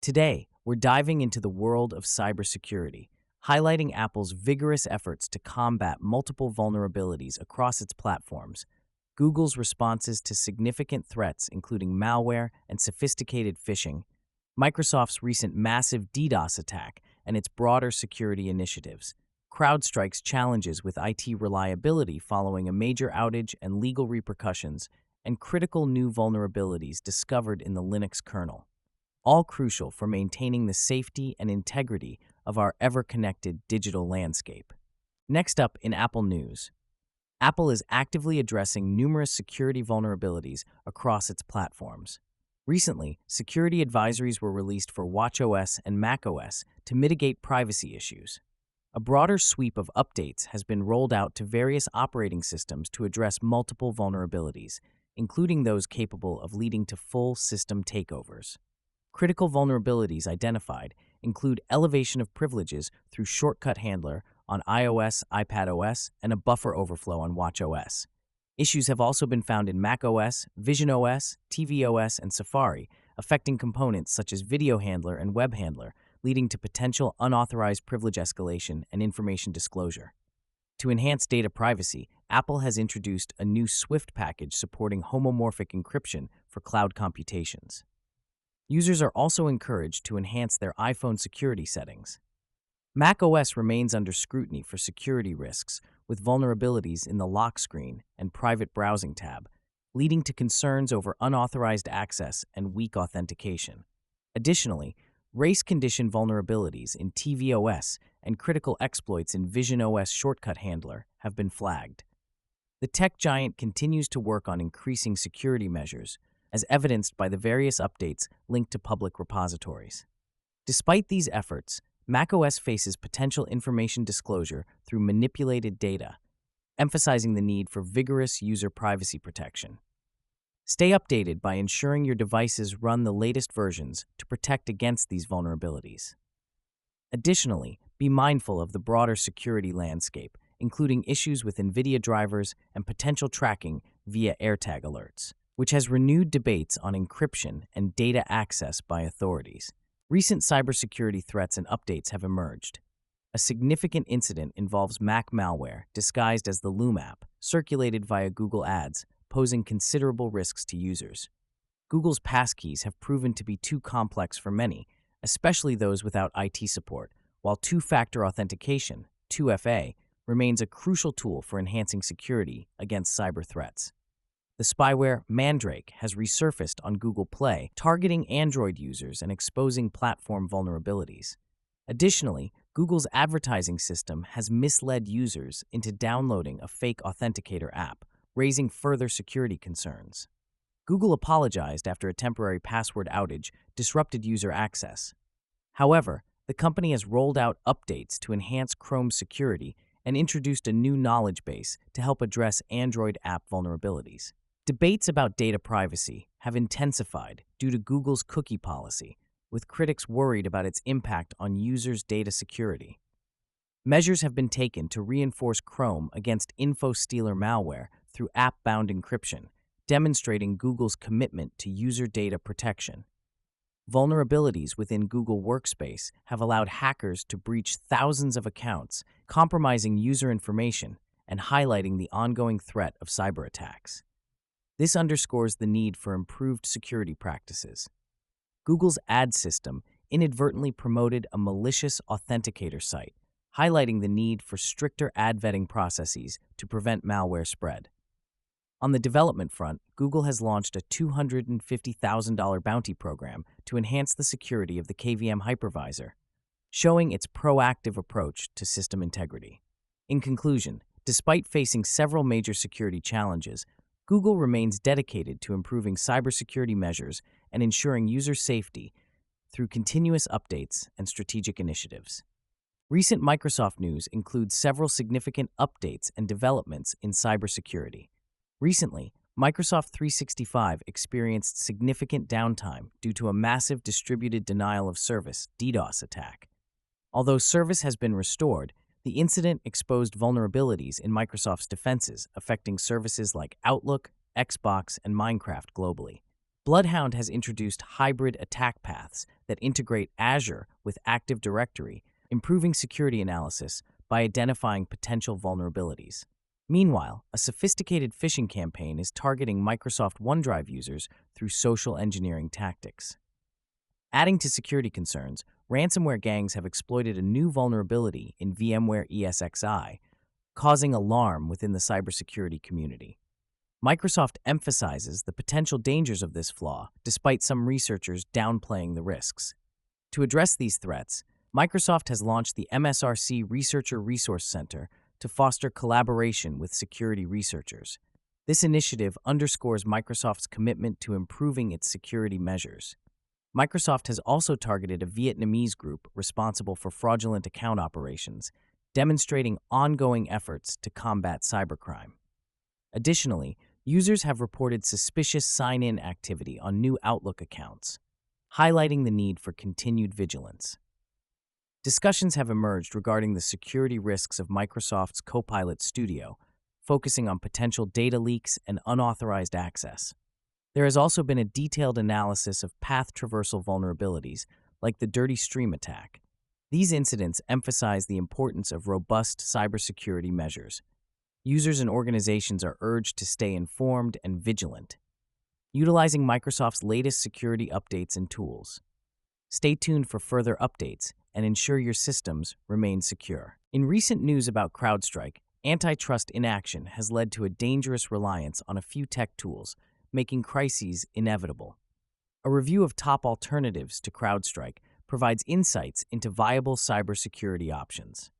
Today, we're diving into the world of cybersecurity, highlighting Apple's vigorous efforts to combat multiple vulnerabilities across its platforms, Google's responses to significant threats including malware and sophisticated phishing, Microsoft's recent massive DDoS attack and its broader security initiatives, CrowdStrike's challenges with IT reliability following a major outage and legal repercussions, and critical new vulnerabilities discovered in the Linux kernel, all crucial for maintaining the safety and integrity of our ever-connected digital landscape. Next up in Apple News, Apple is actively addressing numerous security vulnerabilities across its platforms. Recently, security advisories were released for watchOS and macOS to mitigate privacy issues. A broader sweep of updates has been rolled out to various operating systems to address multiple vulnerabilities, including those capable of leading to full system takeovers. Critical vulnerabilities identified include elevation of privileges through shortcut handler on iOS, iPadOS, and a buffer overflow on watchOS. Issues have also been found in macOS, visionOS, tvOS, and Safari, affecting components such as video handler and web handler, leading to potential unauthorized privilege escalation and information disclosure. To enhance data privacy, Apple has introduced a new Swift package supporting homomorphic encryption for cloud computations. Users are also encouraged to enhance their iPhone security settings. macOS remains under scrutiny for security risks, with vulnerabilities in the lock screen and private browsing tab, leading to concerns over unauthorized access and weak authentication. Additionally, race condition vulnerabilities in tvOS and critical exploits in visionOS shortcut handler have been flagged. The tech giant continues to work on increasing security measures, as evidenced by the various updates linked to public repositories. Despite these efforts, macOS faces potential information disclosure through manipulated data, emphasizing the need for vigorous user privacy protection. Stay updated by ensuring your devices run the latest versions to protect against these vulnerabilities. Additionally, be mindful of the broader security landscape, including issues with NVIDIA drivers and potential tracking via AirTag alerts, which has renewed debates on encryption and data access by authorities. Recent cybersecurity threats and updates have emerged. A significant incident involves Mac malware, disguised as the Loom app, circulated via Google Ads, posing considerable risks to users. Google's passkeys have proven to be too complex for many, especially those without IT support, while two-factor authentication, 2FA, remains a crucial tool for enhancing security against cyber threats. The spyware Mandrake has resurfaced on Google Play, targeting Android users and exposing platform vulnerabilities. Additionally, Google's advertising system has misled users into downloading a fake authenticator app, raising further security concerns. Google apologized after a temporary password outage disrupted user access. However, the company has rolled out updates to enhance Chrome's security and introduced a new knowledge base to help address Android app vulnerabilities. Debates about data privacy have intensified due to Google's cookie policy, with critics worried about its impact on users' data security. Measures have been taken to reinforce Chrome against info stealer malware through app-bound encryption, demonstrating Google's commitment to user data protection. Vulnerabilities within Google Workspace have allowed hackers to breach thousands of accounts, compromising user information and highlighting the ongoing threat of cyber attacks. This underscores the need for improved security practices. Google's ad system inadvertently promoted a malicious authenticator site, highlighting the need for stricter ad vetting processes to prevent malware spread. On the development front, Google has launched a $250,000 bounty program to enhance the security of the KVM hypervisor, showing its proactive approach to system integrity. In conclusion, despite facing several major security challenges, Google remains dedicated to improving cybersecurity measures and ensuring user safety through continuous updates and strategic initiatives. Recent Microsoft news includes several significant updates and developments in cybersecurity. Recently, Microsoft 365 experienced significant downtime due to a massive distributed denial of service (DDoS) attack. Although service has been restored, the incident exposed vulnerabilities in Microsoft's defenses, affecting services like Outlook, Xbox, and Minecraft globally. Bloodhound has introduced hybrid attack paths that integrate Azure with Active Directory, improving security analysis by identifying potential vulnerabilities. Meanwhile, a sophisticated phishing campaign is targeting Microsoft OneDrive users through social engineering tactics. Adding to security concerns, ransomware gangs have exploited a new vulnerability in VMware ESXi, causing alarm within the cybersecurity community. Microsoft emphasizes the potential dangers of this flaw, despite some researchers downplaying the risks. To address these threats, Microsoft has launched the MSRC Researcher Resource Center to foster collaboration with security researchers. This initiative underscores Microsoft's commitment to improving its security measures. Microsoft has also targeted a Vietnamese group responsible for fraudulent account operations, demonstrating ongoing efforts to combat cybercrime. Additionally, users have reported suspicious sign-in activity on new Outlook accounts, highlighting the need for continued vigilance. Discussions have emerged regarding the security risks of Microsoft's Copilot Studio, focusing on potential data leaks and unauthorized access. There has also been a detailed analysis of path traversal vulnerabilities, like the Dirty Stream attack. These incidents emphasize the importance of robust cybersecurity measures. Users and organizations are urged to stay informed and vigilant, utilizing Microsoft's latest security updates and tools. Stay tuned for further updates and ensure your systems remain secure. In recent news about CrowdStrike, antitrust inaction has led to a dangerous reliance on a few tech tools, making crises inevitable. A review of top alternatives to CrowdStrike provides insights into viable cybersecurity options.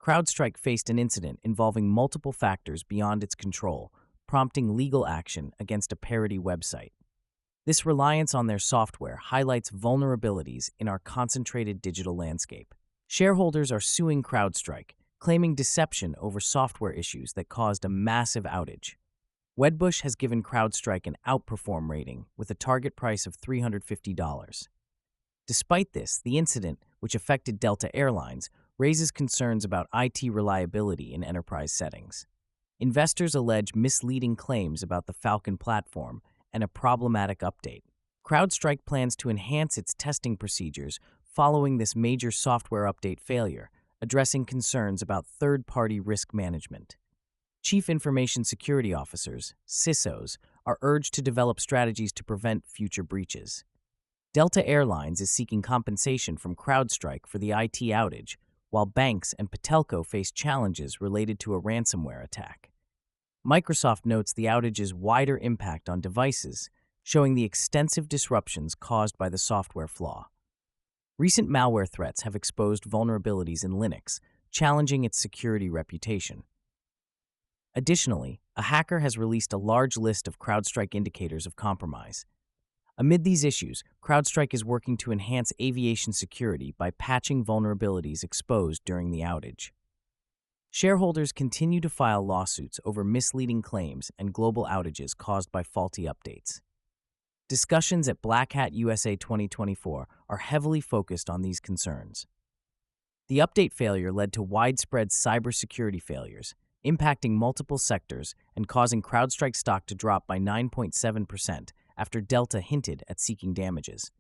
CrowdStrike faced an incident involving multiple factors beyond its control, prompting legal action against a parody website. This reliance on their software highlights vulnerabilities in our concentrated digital landscape. Shareholders are suing CrowdStrike, claiming deception over software issues that caused a massive outage. Wedbush has given CrowdStrike an outperform rating with a target price of $350. Despite this, the incident, which affected Delta Airlines, raises concerns about IT reliability in enterprise settings. Investors allege misleading claims about the Falcon platform and a problematic update. CrowdStrike plans to enhance its testing procedures following this major software update failure, addressing concerns about third-party risk management. Chief Information Security Officers, CISOs, are urged to develop strategies to prevent future breaches. Delta Airlines is seeking compensation from CrowdStrike for the IT outage, while banks and Patelco face challenges related to a ransomware attack. Microsoft notes the outage's wider impact on devices, showing the extensive disruptions caused by the software flaw. Recent malware threats have exposed vulnerabilities in Linux, challenging its security reputation. Additionally, a hacker has released a large list of CrowdStrike indicators of compromise. Amid these issues, CrowdStrike is working to enhance aviation security by patching vulnerabilities exposed during the outage. Shareholders continue to file lawsuits over misleading claims and global outages caused by faulty updates. Discussions at Black Hat USA 2024 are heavily focused on these concerns. The update failure led to widespread cybersecurity failures, impacting multiple sectors and causing CrowdStrike stock to drop by 9.7% after Delta hinted at seeking damages.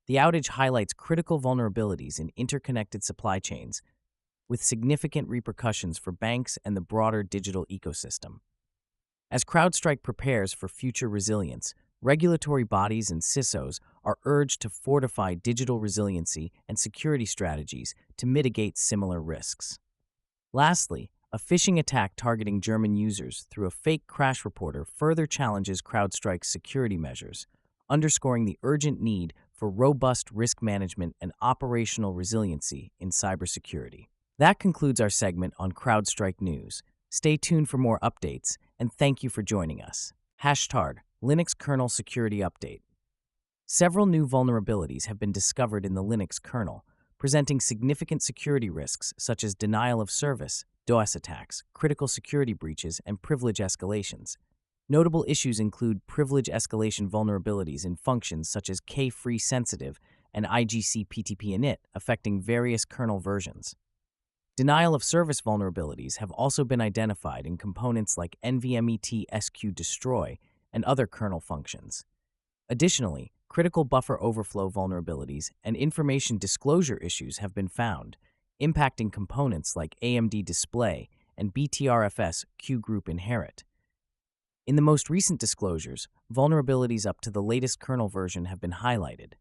The outage highlights critical vulnerabilities in interconnected supply chains, with significant repercussions for banks and the broader digital ecosystem. As CrowdStrike prepares for future resilience, regulatory bodies and CISOs are urged to fortify digital resiliency and security strategies to mitigate similar risks. Lastly, a phishing attack targeting German users through a fake crash reporter further challenges CrowdStrike's security measures, underscoring the urgent need for robust risk management and operational resiliency in cybersecurity. That concludes our segment on CrowdStrike News. Stay tuned for more updates, and thank you for joining us. #Linux Kernel Security Update. Several new vulnerabilities have been discovered in the Linux kernel, presenting significant security risks such as denial of service, DDoS attacks, critical security breaches, and privilege escalations. Notable issues include privilege escalation vulnerabilities in functions such as kfree sensitive and IGC PTP init, affecting various kernel versions. Denial of service vulnerabilities have also been identified in components like NVMe-sq destroy and other kernel functions. Additionally, critical buffer overflow vulnerabilities and information disclosure issues have been found, impacting components like AMD Display and BTRFS Q Group Inherit. In the most recent disclosures, vulnerabilities up to the latest kernel version have been highlighted.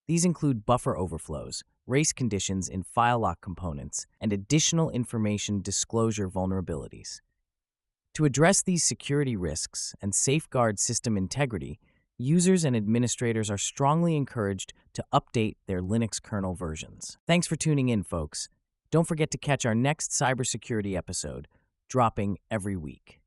These include buffer overflows, race conditions in file lock components, and additional information disclosure vulnerabilities. To address these security risks and safeguard system integrity, users and administrators are strongly encouraged to update their Linux kernel versions. Thanks for tuning in, folks. Don't forget to catch our next cybersecurity episode, dropping every week.